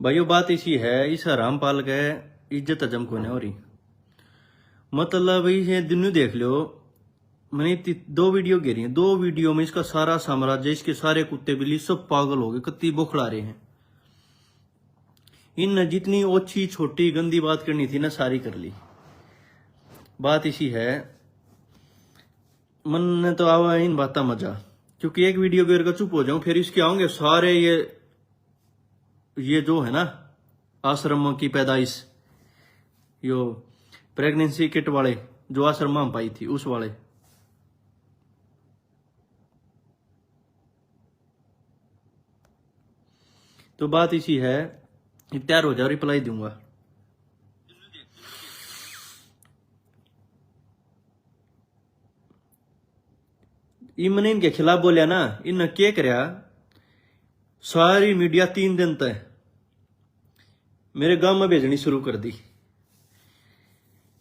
भाइयों बात इसी है, इस रामपाल के इज्जत हजम को नहीं हो रही। मतलब ये दिन देख लो, मैंने 2 वीडियो घेरी हैं, 2 वीडियो में इसका सारा साम्राज्य, इसके सारे कुत्ते बिल्ली सब पागल हो गए, कत्ती बोखड़ा रहे हैं। इन जितनी ओछी छोटी गंदी बात करनी थी ना, सारी कर ली। बात इसी है, मन ने तो आवा इन बात मजा, क्योंकि एक वीडियो घेर कर चुप हो जाऊं, फिर इसके आऊंगे सारे ये जो है ना आश्रमों की पैदाइश, यो प्रेगनेंसी किट वाले जो आश्रम में पाई थी उस वाले। तो बात इसी है, तैयार हो जाओ, रिप्लाई दूंगा। मैंने इनके खिलाफ बोलिया ना, इन क्या करया, सारी मीडिया 3 दिन तक मेरे गांव में भेजनी शुरू कर दी।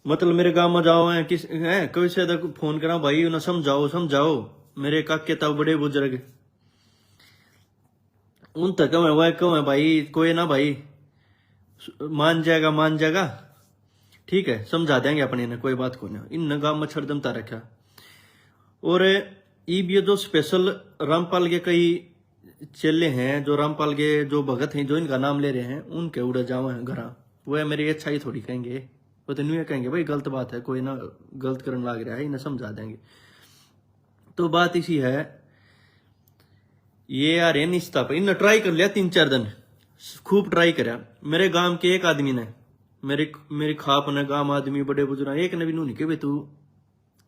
मतलब मेरे गांव में जाओ है किस है कोई से फोन करा, भाई उन्हें समझाओ मेरे काके ताऊ बड़े बुजुर्ग, उन तक वह क्यों है भाई, कोई ना भाई मान जाएगा, ठीक है समझा देंगे अपने ने, कोई बात को नहीं। इन गांव में छड़दमता रखा। और ये जो स्पेशल रामपाल के कई चेले हैं, जो रामपाल के जो भगत हैं, जो इनका नाम ले रहे हैं, उनके उड़े जाओ हैं घर, वो मेरी अच्छा ही थोड़ी कहेंगे, वो तो नहीं कहेंगे भाई गलत बात है, कोई ना गलत करने लग रहा है, इन्हें समझा देंगे। तो बात इसी है, ये यार है निस्ता पर इन्हें ट्राई कर लिया 3-4 दिन, खूब ट्राई करा। मेरे गांव के एक आदमी ने, मेरी खाप ने, गांव आदमी बड़े बुजुर्ग, एक ने भी नहीं कहे तू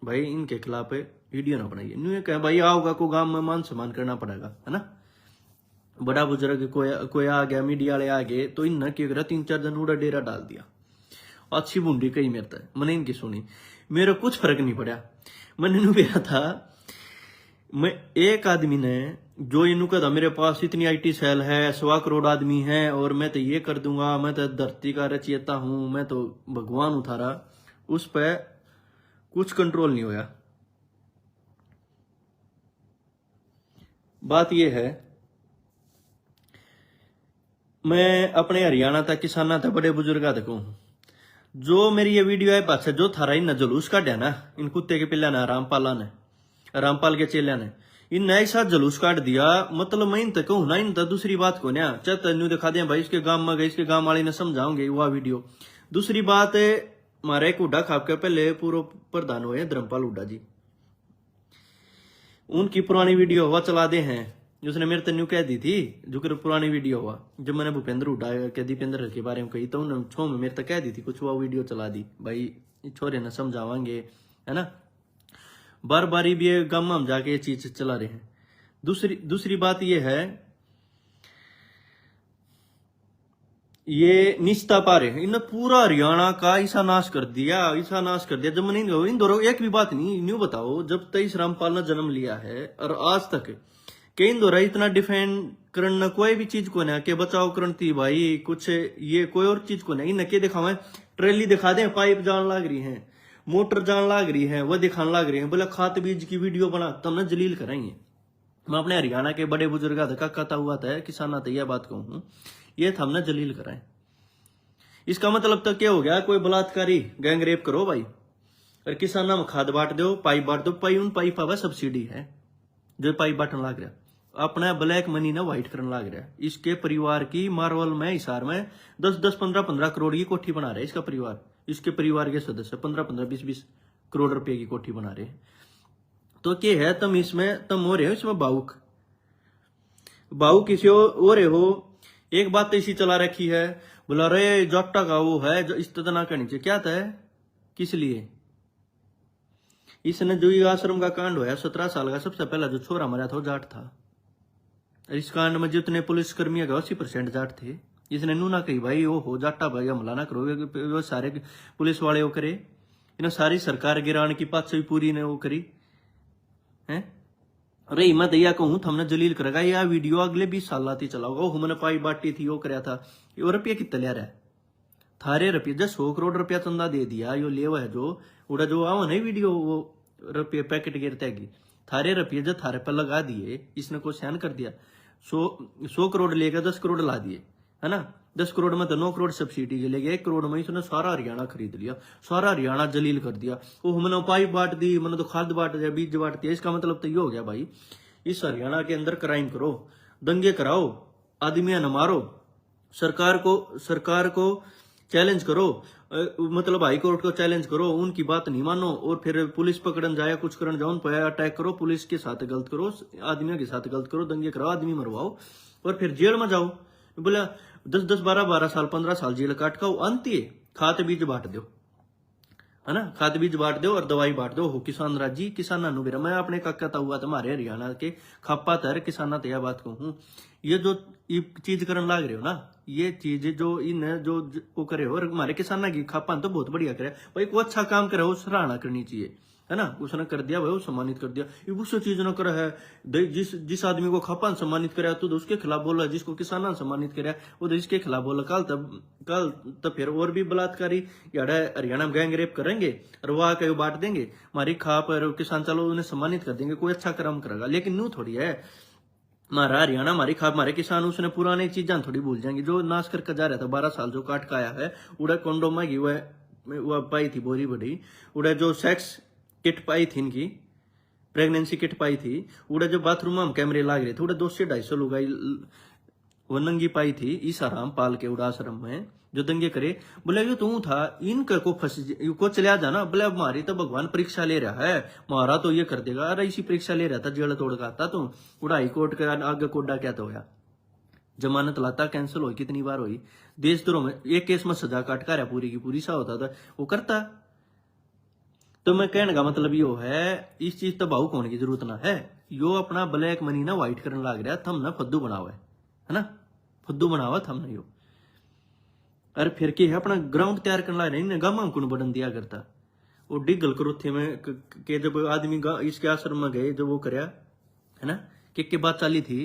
भाई इनके खिलाफ वीडियो ना बनाइए, नहीं कहे भाई आओगा को गांव में मान सम्मान करना पड़ेगा, है ना। बड़ा बुजुर्ग कोई आ गया, मीडिया वाले आ गए, तो इन क्या करा 3-4 दिन उड़ा डेरा डाल दिया। अच्छी बूंदी कही मेरे तक, मैंने इनकी सुनी, मेरे कुछ फर्क नहीं पड़ा। मैंने इन्हू कहा था, मैं एक आदमी ने जो इनू कहा मेरे पास इतनी IT सेल है, 100 करोड़ आदमी है, और मैं तो ये कर दूंगा, मैं तो धरती का रचयिता हूं, मैं तो भगवान हूं थारा, उस पर कुछ कंट्रोल नहीं होया। बात यह है, मैं अपने हरियाणा तक किसाना तक बड़े बुजुर्ग तक हूं, जो मेरी ये वीडियो है पाछे जो थारा इन जुलूस काटा ना, इन कुत्ते के पिल्ला ने, रामपाल के चेलिया ने, इन ऐसा जुलूस काट दिया। मतलब मैं इन तक कहूं ना, इन तक दूसरी बात को ना चाहे तेन दिखा दिया भाई इसके गांव में गए, इसके गांव वाले ने समझाओगे वह वीडियो। दूसरी बात है, हमारा एक उड्डा खाप के पहले पूर्व प्रधान हुए धर्मपाल हुड्डा जी, उनकी पुरानी वीडियो हुआ चला दे हैं, उसने मेरे तन्यू कह दी थी, जो पुरानी वीडियो हुआ जब मैंने भूपेंद्र हुड्डा के दीपेंद्र के बारे में कही, तो उन्होंने छो में मेरे तक कह दी थी कुछ, वो वीडियो चला दी भाई छोरे ने समझावांगे, है ना। बार बारी भी गांव हम जाके ये चीज चला रहे हैं। दूसरी बात ये है, ये निस्ता पा रहे हैं, इन्हें पूरा हरियाणा का ऐसा नाश कर दिया। जब मैंने इन दोनों एक भी बात नहीं न्यू बताओ, जब 23 रामपाल ने जन्म लिया है और आज तक कई दौरा इतना डिफेंड करना कोई भी चीज को ना के बचाव करती भाई, कुछ ये कोई और चीज को नहीं, के दिखावे ट्रेली दिखा दे, पाइप जान लाग रही है, मोटर जान लाग रही है, वह दिखाने लाग रही है, बोले खाद बीज की वीडियो बना, तब जलील कराएंगे। मैं अपने हरियाणा के बड़े बुजुर्ग का हुआ था, किसान था, यह बात कहूं, ये था हमने जलील कराए। इसका मतलब तो क्या हो गया, कोई बलात्कारी गैंग रेप करो भाई, और किसाना में खाद बांट दो, पाइप बांट दो, उन पाइप पर सब्सिडी है, जो पाइप बांटने लग रहा, अपना ब्लैक मनी ने व्हाइट करने लग रहा है। इसके परिवार की मारवल में, हिसार में 10-10, 15-15 करोड़ की कोठी बना रहे हैं इसका परिवार, इसके परिवार के सदस्य 15-15, 20-20 करोड़ रुपए की कोठी बना रहे हैं। तो क्या है, तुम हो रहे हो इसमें भावुक किसी और हो। एक बात तो इसी चला रखी है, बोला रे जट्टा का वो है जो इस तरह ना करनी चाहिए, क्या था किस लिए। इसने जो ये आश्रम का कांड हुआ, 17 साल का सबसे पहला जो छोरा मरा था वो जाट था। इस कांड में जितने पुलिसकर्मी है 80% जाट थे। इसने नू ना कही भाई वो हो जाटा भाई हमला ना करो, वो सारे पुलिस वाले वो करे, इन्हें सारी सरकार गिरान की पास भी पूरी ने वो करी है। अरे मैं दैया कहूं हमने जलील करेगा, यह वीडियो अगले 20 साल लाती चलाओगा, वो हमने पाई बाटी थी वो कराया था, ये रुपया कितना लिया रहा है थारे रुपये, जब 100 करोड़ रुपया चंदा दे दिया, यो ले है जो उड़ा जो आओ नहीं वीडियो, वो रुपये पैकेट गिरता है, थारे रुपये जो थारे पर लगा दिए, इसने को सहन कर दिया, 100 करोड़ लेकर 10 करोड़ ला दिए, है ना। 10 करोड़ में तो 9 करोड़ सब्सिडी के ले गया, 1 करोड़ में इसने सारा हरियाणा खरीद लिया, सारा हरियाणा जलील कर दिया। वो मैंने पाइप बांट दी, मैंने तो खाद बांट दिया, बीज बांट दिया। इसका मतलब तो ये हो गया भाई, इस हरियाणा के अंदर क्राइम करो, दंगे कराओ, आदमियां न मारो, सरकार को चैलेंज करो, मतलब हाई कोर्ट को चैलेंज करो, उनकी बात नहीं मानो, और फिर पुलिस पकड़न जाए, कुछ करन जाओ, उन पर अटैक करो, पुलिस के साथ गलत करो, आदमियों के साथ गलत करो, दंगे कराओ, आदमी मरवाओ, और फिर जेल में जाओ। बोला 10-10, 12-12 साल, 15 साल जेल काट का अंत ये खाते बीज बांट दो, है ना, खाद बीज बांट दो और दवाई बांट दो, हो किसान राजी, किसाना नु बेरा। मैं अपने काका हुआ तुम्हारे हरियाणा के खापा तर किसाना तो यह बात कहूँ, ये जो ये चीज करन लाग रहे हो ना, ये चीज जो इन जो वो करे हो, और हमारे किसाना की खापा तो बहुत बढ़िया करे भाई, को अच्छा काम करे हो सराहना करनी चाहिए, है ना। उसने कर दिया भाई, वो सम्मानित कर दिया। ये उससे चीज न करे है, जिस आदमी को खापा सम्मानित करे तो उसके खिलाफ बोला, जिसको किसाना सम्मानित करे वो तो इसके खिलाफ बोला। कल तब फिर और भी बलात्कारी यार हरियाणा में गैंग रेप करेंगे और वह कहीं बांट देंगे हमारी खाप, और किसान चलो उन्हें सम्मानित कर देंगे, कोई अच्छा कर्म करेगा। लेकिन न्यू थोड़ी है, हमारा हरियाणा हमारी खाप हमारे किसान, उसने पुरानी चीजें थोड़ी भूल जाएंगे। जो नाश करके जा रहा था 12 साल जो काट का आया है, उड़ा कॉन्डोम की वह पाई थी बोरी बड़ी, उड़ा जो सेक्स किट पाई थी, इनकी प्रेगनेंसी किट पाई थी, उड़ा जो बाथरूम में कैमरे लाग रहे थे, उड़ा 200-250 लुगाई वो नंगी पाई थी ईसाराम पाल के उड़ा आश्रम में, जो दंगे करे। बोले ये तू था, इनका को फंस को चलिया जाना। बोले अब हमारी तो भगवान परीक्षा ले रहा है, मारा तो ये कर देगा। अरे इसी परीक्षा ले रहा था, जेल तोड़ का आता तो उड़ा हाई कोर्ट का आगे कोडा क्या तो होया, जमानत लाता कैंसिल हुई, कितनी बार हुई। देशद्रोह में एक केस में सजा काट कर पूरी की पूरी सा होता था वो करता। तो मैं कहने का मतलब यो है, इस चीज तो भावुक होने की जरूरत ना है। यो अपना ब्लैक मनी ना व्हाइट करने लग रहा, थम ना फद्दू बनावा है ना, फद्दू बनावा थम ना यो। अरे फिर के है अपना ग्राउंड तैयार करने लग रहा, गामा को बटन दिया करता। वो डिगल करो थे में के जब आदमी इसके आश्रम में गए, जब वो करया है ना, के बात चाली थी,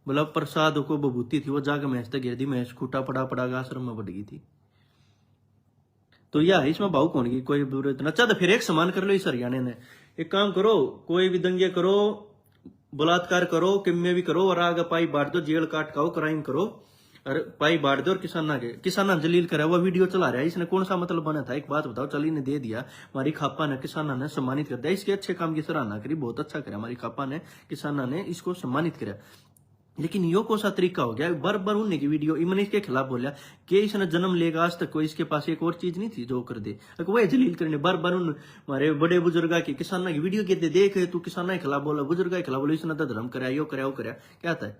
बोला प्रसाद को बबूती थी, वो जाकर मैच तक गिर दी, मैच खूटा पड़ा आश्रम में बढ़ गई थी। तो यह इसमें भावुक होने की कोई जरूरत ना। अच्छा तो फिर एक समान कर लो इस हरियाणा ने, एक काम करो, कोई भी दंगे करो, बलात्कार करो, किम्मे भी करो, और आगे पाई बांट दो, जेल काट खाओ, क्राइम करो, और पाई बांट दो, और किसाना जलील करा। वो वीडियो चला रहा है, इसने कौन सा मतलब बना था, एक बात बताओ। चली ने दे दिया, हमारी खापा ने किसाना ने सम्मानित कर दिया, इसके अच्छे काम की सराहना करी, बहुत अच्छा करा हमारी खापा ने, किसाना ने इसको सम्मानित करा। लेकिन यो कौन सा तरीका हो गया, बार बार उन्हें की वीडियो मैंने इसके खिलाफ बोला कि इसने जन्म लेगा, आज तक कोई इसके पास एक और चीज नहीं थी जो कर दे, वो जलील करने बार बार उन हमारे बड़े बुजुर्गा की किसाना की वीडियो कहते, देख तू किसाना के खिलाफ बोला, बुजुर्गा के खिलाफ बोला, इसने तो धर्म कराया, यो कराया वो कराया, क्या था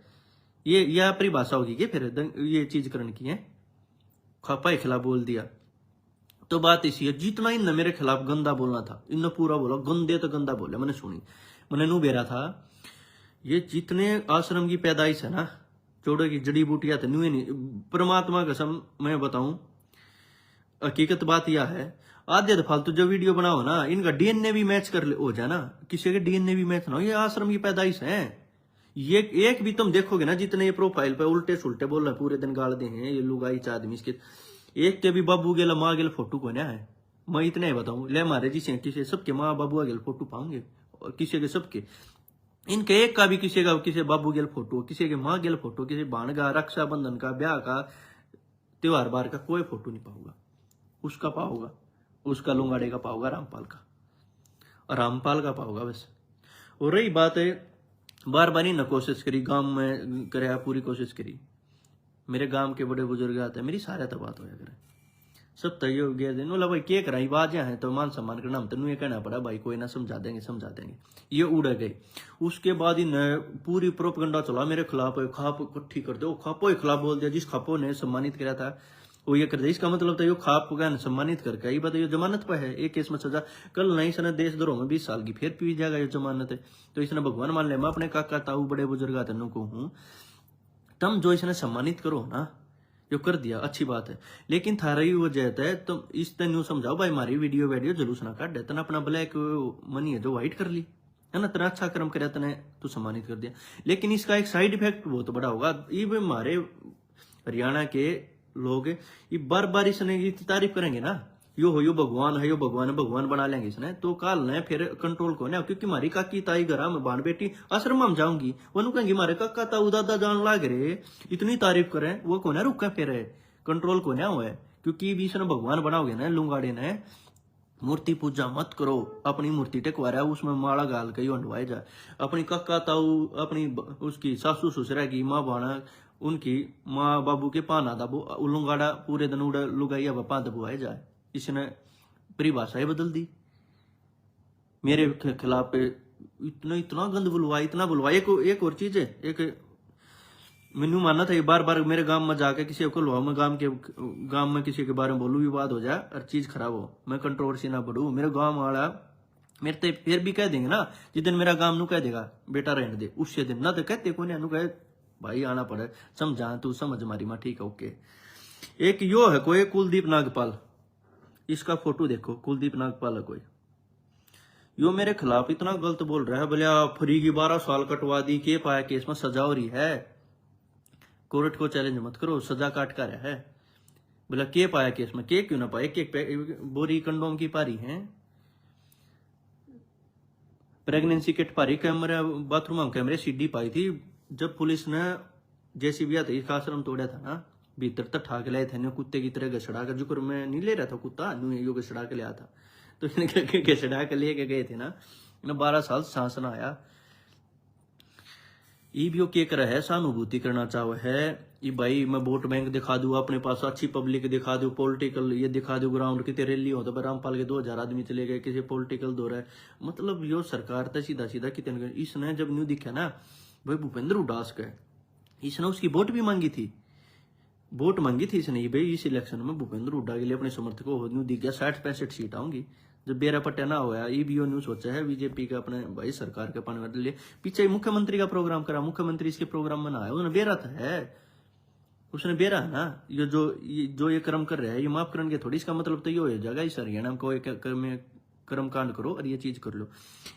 ये, यह परिभाषा होगी कि फिर ये चीज करने की है, खापा के खिलाफ बोल दिया। तो बात इसी है, जितना इन मेरे खिलाफ गंदा बोलना था, इन पूरा बोला, गंदे तो गंदा बोला, मैंने सुनी, मैंने नू बेरा था। ये जितने आश्रम की पैदाइश है ना, चोड़े की जड़ी बूटियां थे, नुए नहीं, परमात्मा कसम मैं बताऊं, हकीकत बात यह है, आधे फालतू जो वीडियो बनाओ ना, इनका डीएनए भी मैच कर हो जाए ना, किसी के डीएनए भी मैच ना हो, ये आश्रम की पैदाइश है। ये एक भी तुम देखोगे ना, जितने ये प्रोफाइल पे उल्टे सुलटे बोल रहे, पूरे दिन गाल दे हैं ये लुगाई चा आदमी, इसके एक के भी बाबू गेला माँ गेल फोटो को है। मैं इतना ही बताऊं, ले मारे जिसे किसी सबके माँ बाबू गेल फोटो पाऊंगे, और किसी के सबके, इनके एक का भी किसी का, किसी बाबू गेल फोटो, किसी के माँ गेल फोटो, किसी बाण का, रक्षाबंधन का, ब्याह का, त्योहार बार का कोई फोटो नहीं पाऊंगा। उसका पाओगा, उसका लुंगाड़े का पाओगा, रामपाल का पाओगा बस। और रही बात है, बार बार ही न कोशिश करी, गांव में करे पूरी कोशिश करी, मेरे गांव के बड़े बुजुर्ग आते हैं, मेरी सारे तो बात होया करे, सब तय गया दिन बोला भाई क्या करा, बाजा है तो मान सम्मान करना, हम तेन ये कहना पड़ा भाई कोई ना, समझा देंगे। ये उड़ गए। उसके बाद ही पूरी प्रोपगंडा चला मेरे खिलाफ, खाप इकट्ठी कर दो, खापो के खिलाफ बोल दिया, जिस खापो ने सम्मानित किया था वो ये कर दिया। इसका मतलब था ये खाप का सम्मानित करके, ये बात ये जमानत पर है, एक केस में सजा, कल नहीं इसने देशद्रोह में 20 साल की फिर पी जाएगा, ये जमानत है। तो इसने भगवान मान लिया, मैं अपने काका ताऊ बड़े बुजुर्ग तेनों को हूँ, तुम जो इसने सम्मानित करो ना, जो कर दिया अच्छी बात है, लेकिन थारा ही वजह है, तुम इस दिन समझाओ भाई हमारी वीडियो जलूस ना काट दे, तना अपना ब्लैक मनी है जो व्हाइट कर ली है ना, तना अच्छा कर्म कराया, तने तो सम्मानित कर दिया। लेकिन इसका एक साइड इफेक्ट बहुत बड़ा होगा, ये हमारे हरियाणा के लोग ये बार बार इसने तारीफ करेंगे ना, यो भगवान है, यो भगवान है, भगवान बना लेंगे इसने तो काल ने फिर कंट्रोल को ना, क्योंकि हमारी काकी ताई घर में बान बेटी आश्रम में जाऊंगी वो कहेंगे हमारे काका ताऊ दादा जान लाग रहे, इतनी तारीफ करें वो को ना रुका फिर कंट्रोल को ना हुआ, क्योंकि बीच ने भगवान बनाओगे ना लुंगाड़े ने, मूर्ति पूजा मत करो, अपनी मूर्ति टेकवा रहा है उसमें माला गाल के हंडवाए जाए, अपनी काका ताऊ अपनी उसकी सासू ससुरा की माँ बाना उनकी माँ बाबू के पाना दबो लुंगाड़ा पूरे दिन उड़ा लुगाइया पा दबुआए जाए, इसने परिभाषाएं बदल दी मेरे खिलाफ पे, इतना इतना गंद बुलवाई, इतना बुलवाई। एक और चीज है, एक मैनू मानना था ये बार बार मेरे गांव में जाके किसी को लुआ, मैं गांव में किसी के बारे में बोलूं विवाद हो जाए और चीज खराब हो, मैं कंट्रोवर्सी ना बढ़ू, मेरे गांव वाला मेरे ते फिर भी कह देंगे ना, जिस दिन मेरा गांव नू कह देगा बेटा रहने दे, उससे दिन ना तो कहते को नहीं कहे भाई आना पड़े, समझा तू समझ मारी माँ, ठीक है ओके। एक यो है कोई कुलदीप नागपाल, इसका फोटो देखो, कुलदीप नागपाल है कोई, यो मेरे खिलाफ इतना गलत बोल रहा है, बोले फ्री की 12 साल कटवा दी, के पाया केस में सजा हो रही है, कोर्ट को चैलेंज मत करो, सजा काट कर है, बोला के पाया केस में, के क्यों ना पाए, के बोरी कंडोम की पारी है, प्रेगनेंसी किट पारी, कैमरे बाथरूम में कैमरे सीडी पाई थी, जब पुलिस ने जेसीबी आता इसका आश्रम तोड़ा था ना, भीतर तक ठाक लाए थे, कुत्ते की तरह घसड़ा कर, जो मैं नहीं ले रहा था कुत्ता, यो घसड़ा के लिया था, तो इन्हें घसड़ा के लेके गए थे ना, 12 साल सांस ना आया, ईबीओ के कर है सहानुभूति करना चाहो है, ये भाई मैं वोट बैंक दिखा दूं, अपने पास अच्छी पब्लिक दिखा दूं, पॉलिटिकल ये दिखा दूं, ग्राउंड की रैली हो तो रामपाल के 2000 आदमी चले गए, किसी पॉलिटिकल दौर है, मतलब यो सरकार था सीधा सीधा कितने, इसने जब न्यू दिखा ना भाई भूपेंद्र उडास का, इसने उसकी वोट भी मांगी थी, वोट मांगी थी इसने भाई इस इलेक्शन में भूपेंद्र हुड्डा के लिए अपने समर्थकों को न्यू दिख गया 60-65 सीट आऊंगी, जब बेरा पट्टा ना हुआ ईबीओ न्यूज सोचा है बीजेपी का अपने भाई सरकार के पाने के लिए, पीछे मुख्यमंत्री का प्रोग्राम करा, मुख्यमंत्री इसके प्रोग्राम में ना आया, उसने बेरा था है, उसने बेरा है ना, ये जो ये कर्म कर रहा है ये माफ करने के थोड़ी, इसका मतलब तो ये हो जाएगा इस हरियाणा को कर्म कांड करो और ये चीज कर लो,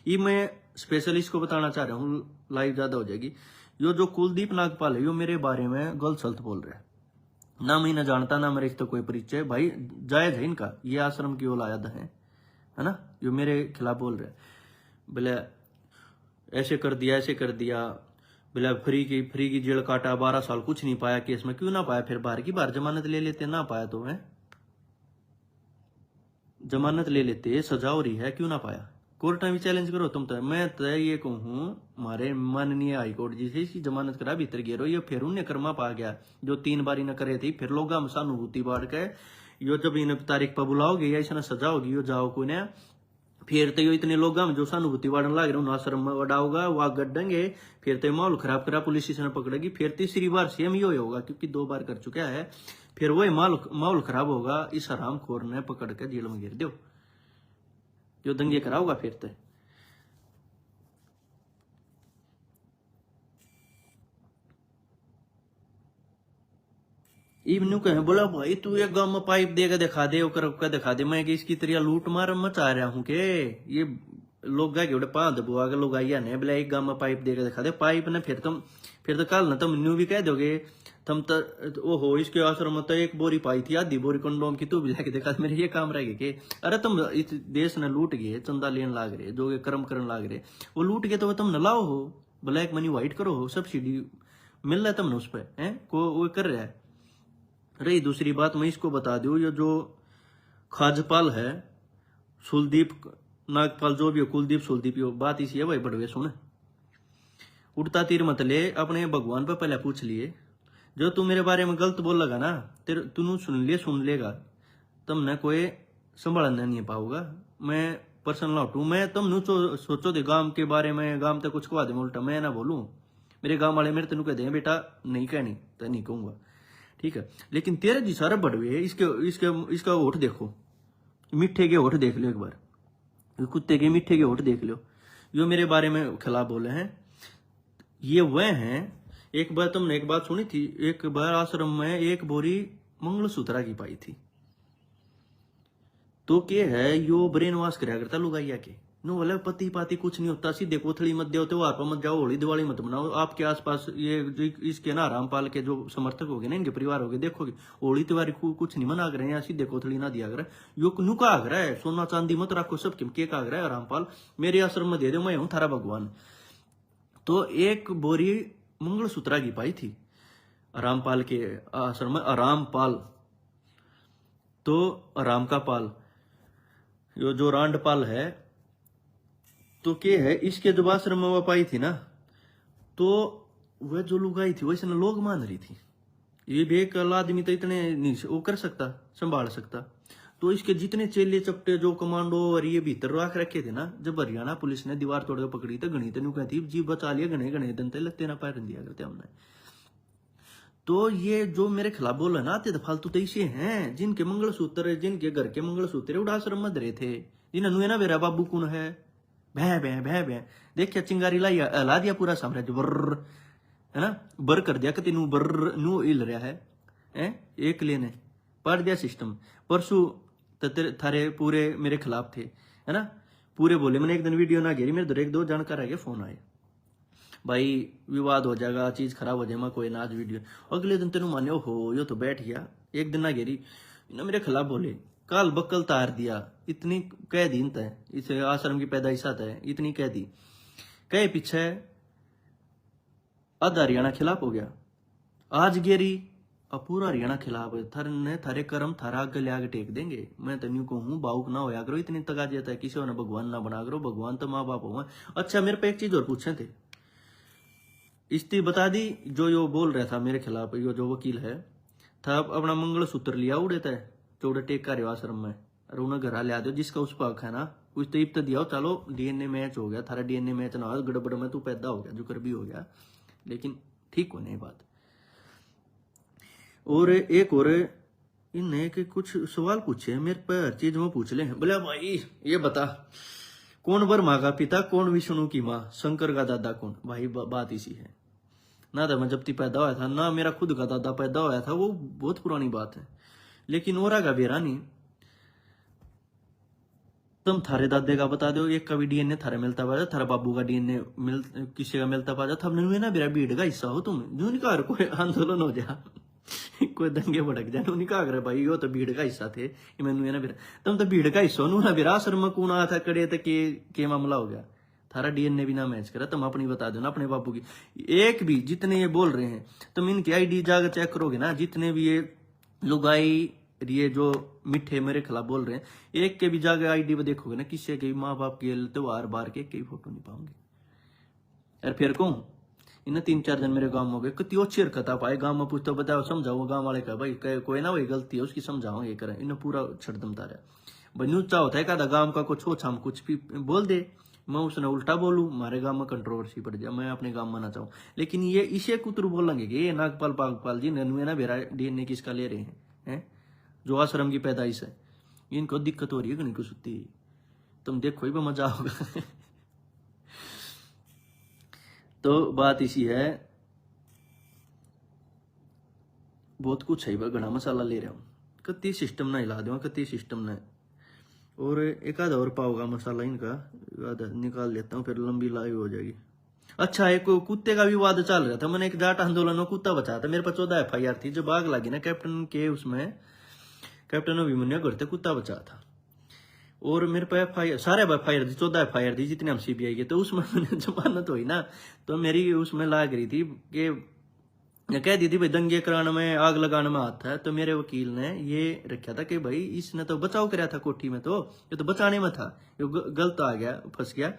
ये मैं स्पेशलिस्ट को बताना चाह रहा हूँ, लाइव ज्यादा हो जाएगी। यो जो कुलदीप नागपाल है यो मेरे बारे में गलत सलत बोल रहा है, ना मैं ना जानता ना मेरे तो कोई परिचय, भाई जायज है इनका, ये आश्रम की ओर आया है ना, जो मेरे खिलाफ बोल रहे बोले ऐसे कर दिया, बोले फ्री की जेल काटा, 12 साल कुछ नहीं पाया केस में, क्यों ना पाया, फिर बाहर की बाहर जमानत ले लेते, ना पाया तो है जमानत ले लेते, सजा हो रही है, क्यों ना पाया, कोर्ट में भी चैलेंज करो तुम तो, मैं तो ये कहूँ हमारे माननीय हाईकोर्ट जी से इसकी जमानत करा भीतर गिरो, ये फिर उन्हें कर्मा पा गया जो 3 बारी न करे थी, फिर लोग सहानुभूति बाढ़ के यो जब इन तारीख पर बुलाओगे या इसने सजा होगी यो जाओ को ने, फिर तो यो इतने लोग जो सहानुभूति बाढ़ लाग रहे आश्रम में वडाओगा वहां गड्ढेंगे, फिर तो माहौल खराब करा, पुलिस इसने पकड़ेगी, फिर तीसरी बार सेम ही होगा क्योंकि 2 बार कर चुका है, फिर वही माहौल खराब होगा, इस हरामखोर ने पकड़ के जेल में गिर दो, जो दंगे कराओगा फिर तो। इवनू कहे बोला भाई तू एक गांव में पाइप देगा दिखा दे, कर दिखा दे, मैं इसकी तरह लूट मार मचा रहा हूँ के ये लोग गा के पांच बुआ के लोग आइया ने बोला एक गांव में पाइप देगा दिखा दे, पाइप ने फिर तो कल ना तुम न्यू भी कह दोगे तुम तो ओहो इसके आश्रम में तो 1 बोरी पाई थी, आधी बोरी कंडोम की, तू भी जाके दिखा, मेरे ये काम रह गए, अरे तुम इस देश ने लूट गए, चंदा लेन लाग रहे, जो कर्म करन लाग रहे, वो लूट गए तो तुम न लाओ हो, ब्लैक मनी व्हाइट करो हो, सब्सिडी मिल रहा है तुमने उस पर है को वो कर रहा है। रही दूसरी बात मैं इसको बता दूं, ये जो खाजपाल है सुलदीप नागपाल जो भी हो, कुलदीप सुलदीप बात इसी है भाई, बड़वे सुन उड़ता तीर मत ले, अपने भगवान पे पहले पूछ लिए, जो तू मेरे बारे में गलत बोल लगा ना तेरे तू सुन लेगा, तुमने कोई संभालना नहीं पाओगा, मैं पर्सनल हूँ, मैं तुम सोचो दे गांव के बारे में, गांव तक कुछ कहा दे उल्टा मैं ना बोलूं, मेरे गांव वाले मेरे तेन कह दे बेटा नहीं कहनी तो नहीं कहूंगा, ठीक है, लेकिन तेरे जी सारा बड़वे इसका होठ देखो, मिठे के होठ देख लो एक बार, कुत्ते के मिठे के होठ देख लो, जो मेरे बारे में खिलाफ बोले हैं ये वह हैं। एक बार तुमने एक बात सुनी थी, एक बार आश्रम में 1 बोरी मंगलसूत्रा की पाई थी, तो क्या है यो ब्रेन वॉश कराया करता लुगाइया के, नो बोले पति पाती कुछ नहीं होता, सीधे कोथड़ी मत दो, त्योहार पर मत जाओ, होली दिवाली मत मनाओ। आपके आसपास ये जो इसके ना रामपाल के जो समर्थक हो गए ना, इनके परिवार हो गए, देखोगे होली त्योहार कुछ नहीं मना कर रहे हैं, सीधे कोथड़ी ना दिया कर। यो नुका आग रहा है, सोना चांदी मत रखो, सब के आग रहा है रामपाल, मेरे आश्रम में दे दो, मैं हूं थारा भगवान। तो एक बोरी मंगलसूत्रा की पाई थी रामपाल के आश्रम में, रामपाल तो राम का पाल, यो जो रांडपाल है, तो क्या है, इसके जब आश्रम में वो पाई थी ना, तो वह जो लुगाई थी वैसे ना लोग मान रही थी, ये भी एक आदमी तो इतने नहीं वो कर सकता, संभाल सकता। तो इसके जितने चेले चपटे जो कमांडो और ये भीतर रख रखे थे ना, जब हरियाणा पुलिस ने दीवार तोड़ के पकड़ी तो गणित न्यू कहती जी बचा लिया, गणे गणे दंते लगते ना पैर दिया करते हमने। तो ये जो मेरे खिलाफ बोला ना आते फालतू तो इसे हैं, जिनके मंगलसूत्र, जिनके घर के मंगलसूत्र उड़ाश्रम में धरे थे, जिन्होंने ना मेरा बाबू कौन है, भै भै भै भै देखिया चिंगारी लाई हला दिया पूरा साम्राज्य, बर्र है ना, बर कर दिया कि बर्र नू हिल रहा है एक लेने पाड़ दिया सिस्टम। परसों थारे पूरे मेरे खिलाफ थे, है ना, पूरे बोले। मैंने एक दिन वीडियो ना घेरी, मेरे दो एक दो जानकार आगे फोन आए, भाई विवाद हो जाएगा, चीज खराब हो जाएगा, कोई ना आज वीडियो। अगले दिन तेन मान्यो हो यो तो बैठ गया, एक दिन ना घेरी ना मेरे खिलाफ बोले, काल बक्कल तार दिया, इतनी कह दी तय, इसे आश्रम की पैदाइश है, इतनी कह दी, कहे पीछे आधा हरियाणा खिलाफ हो गया। आज गेरी अब पूरा हरियाणा खिलाफ है, थारे कर्म थारा आगे ले आगे टेक देंगे। मैं तो न्यू कहूँ बाउक ना होया करो, इतनी तगाजियत है, किसी ने भगवान ना बना करो, भगवान तो माँ बाप होगा। अच्छा मेरे पे एक चीज और पूछे थे, इस्ती बता दी, जो यो बोल रहा था मेरे खिलाफ, यो जो वकील है था, अपना मंगलसूत्र लिया उड़े थे चौड़े टेक का आश्रम में, और उन्हें घर ले आ दो, जिसका उस पर हक है ना, कुछ तो इब्त दिया, चलो डीएनए मैच हो गया, थारा डीएनए मैच ना हो, गड़बड़ में तू पैदा हो गया, जो कर भी हो गया, लेकिन ठीक होने बात। और एक और इन्हें के कुछ सवाल पूछे मेरे पे, हर चीज में पूछ ले, बोले भाई ये बता कौन ब्रह्मा का पिता, कौन विष्णु की माँ, शंकर का दादा कौन। भाई बात इसी है ना, था मैं जब ती पैदा हुआ था ना, मेरा खुद का दादा पैदा हुआ था, वो बहुत पुरानी बात है, लेकिन ओरा का बेरा नहीं। तुम थारे दादे का बता दो, एक का भी डीएनए थारे मिलता पाजा, थारा बाबू का डीएनए किसी का मिलता पाजा, तब नहीं ना मेरा भीड़ का हिस्सा हो तुम, जो नहीं कहा कोई आंदोलन हो जा कोई दंगे भड़क जाए, नहीं कहा भाई यो तो भीड़ का हिस्सा थे, मैंने ना तुम तो भीड़ का हिस्सा ना, मेरा आश्रम कौन आया था कड़े तक के मामला हो गया, थारा डीएनए भी ना मैच करा, तुम अपनी बता दो ना अपने बापू की। एक भी जितने ये बोल रहे हैं, तुम इनकी आईडी जाकर चेक करोगे ना, जितने भी ये लुगाई ये जो मिठे मेरे खिलाफ बोल रहे हैं, एक के भी जाकर आईडी पे देखोगे ना, किसी के माँ बाप के त्योहार बार के कई फोटो नहीं पाओगे। यार फिर कहूँ इन्हें 3-4 दिन मेरे गांव में हो गए, कितनी अच्छी हरकत आप आए गांव में, पूछते बताओ समझाओ गांव वाले का, भाई कोई ना वही गलती है उसकी समझाओ, ये करें, इन्हें पूरा छड़दम तारा भाई न्यूज चाह होता है का गांव का कुछ हो छाम कुछ भी बोल दे, मैं उसने उल्टा बोलूं, हमारे गांव में कंट्रोवर्सी पड़ जाए, मैं अपने गांव में ना चाहूँ। लेकिन ये इसे कुतरू बोलेंगे कि ये नागपाल पागपाल जी ननुए ना बेरा डीएनए किसका ले रहे हैं, जो आश्रम की पैदाइश है, इनको दिक्कत हो रही है गणी को सुती, तुम देखो ही मजा होगा तो बात इसी है, बहुत कुछ है, घना मसाला ले रहा हूँ, कति सिस्टम ना हिला दूंगा, कति सिस्टम ना, और एक आधा और पाओगा मसाला इनका, आधा निकाल लेता हूँ, फिर लंबी लाइव हो जाएगी। अच्छा एक कुत्ते का विवाद चल रहा था, मैंने एक जाट आंदोलन में कुत्ता बचाया था, मेरे पास 14 FIR थी, जब आग लगी ना कैप्टन के उसमें, कैप्टन अभिमन्यु करते कुत्ता बचाया था, और मेरे पे FIR सारे FIR थी, 14 FIR थी जितने हम CBI के, तो उसमें जमानत हुई ना, तो मेरी उसमें लाग रही थी कि कह दी थी भाई दंगे कराने में आग लगाने में हाथ है, तो मेरे वकील ने ये रखा था कि भाई इसने तो बचाव कराया था कोठी में, तो ये तो बचाने में था, ये गलत आ गया, फंस गया,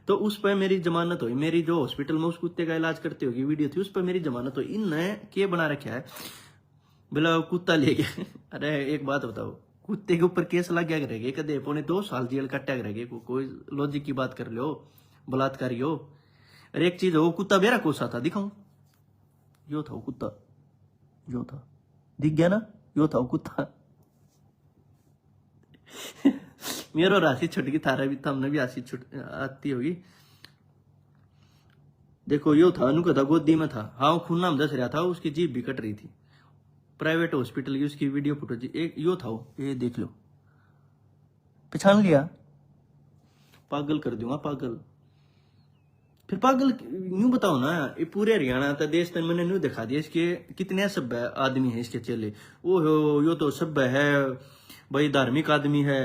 तो उस पर मेरी जमानत हुई। मेरी जो हॉस्पिटल में उस कुत्ते का इलाज करते होगी वीडियो थी, उस पर मेरी जमानत हुई। इनने क्या बना रखा है, बोला कुत्ता ले गया अरे एक बात बताओ, कुत्ते के ऊपर केस लग गया करेगा, कदे 2.5 साल जेल कट्टा करेगा, कोई लॉजिक की बात कर लो, बलात्कारी हो। अरे एक चीज हो, कुत्ता मेरा कोसा था, दिखाऊं, यो था वो कुत्ता, यो था, दिख गया ना, यो था वो कुत्ता मेरा राशि छुट गई, थारा भी हमने भी राशि छुट आती होगी। देखो यो था, अनु का था, गोदी में था, हाँ खून नाम दस रहा था, उसकी जीभ भी कट रही थी, प्राइवेट हॉस्पिटल की उसकी वीडियो फुटेज, एक यो था वो, ये देख लो, पहचान लिया, पागल कर दूंगा पागल। फिर पागल यूं बताओ ना, ये पूरे हरियाणा था देश तन मैंने न्यू दिखा दिया इसके कितने सभ्य आदमी है इसके चेले। ओ हो यो तो सभ्य है भाई, धार्मिक आदमी है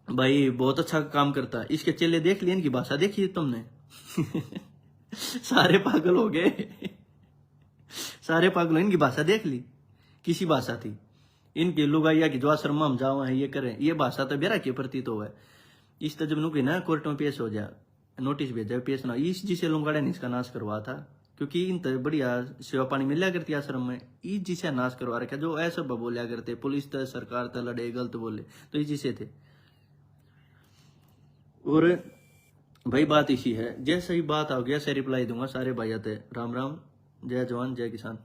भाई, बहुत अच्छा काम करता है। इसके चेले देख लिए, इनकी भाषा देखी तुमने सारे पागल हो गए सारे पागल, इनकी भाषा देख ली, किसी भाषा थी इनकी लुगाइया की जो आश्रम हम जाओ है ये करें, ये भाषा तो बेरा के प्रतीत हो है। इस जब नुकी ना कोर्ट में पेश हो जाए, नोटिस भेजा पेश ना, इस जिसे लुंगाड़े ने इसका नाश करवा था, क्योंकि इन तो बढ़िया सेवा पानी मिला करती आश्रम में, इस जिसे नाश करवा रखा। जो ऐसा बोलिया करते पुलिस तो सरकार तो लड़े गलत बोले, तो इस जिसे थे। और भाई बात इसी है, जैसे ही बात आ गया से रिप्लाई दूंगा सारे भाई आते। राम राम, जय जवान जय किसान।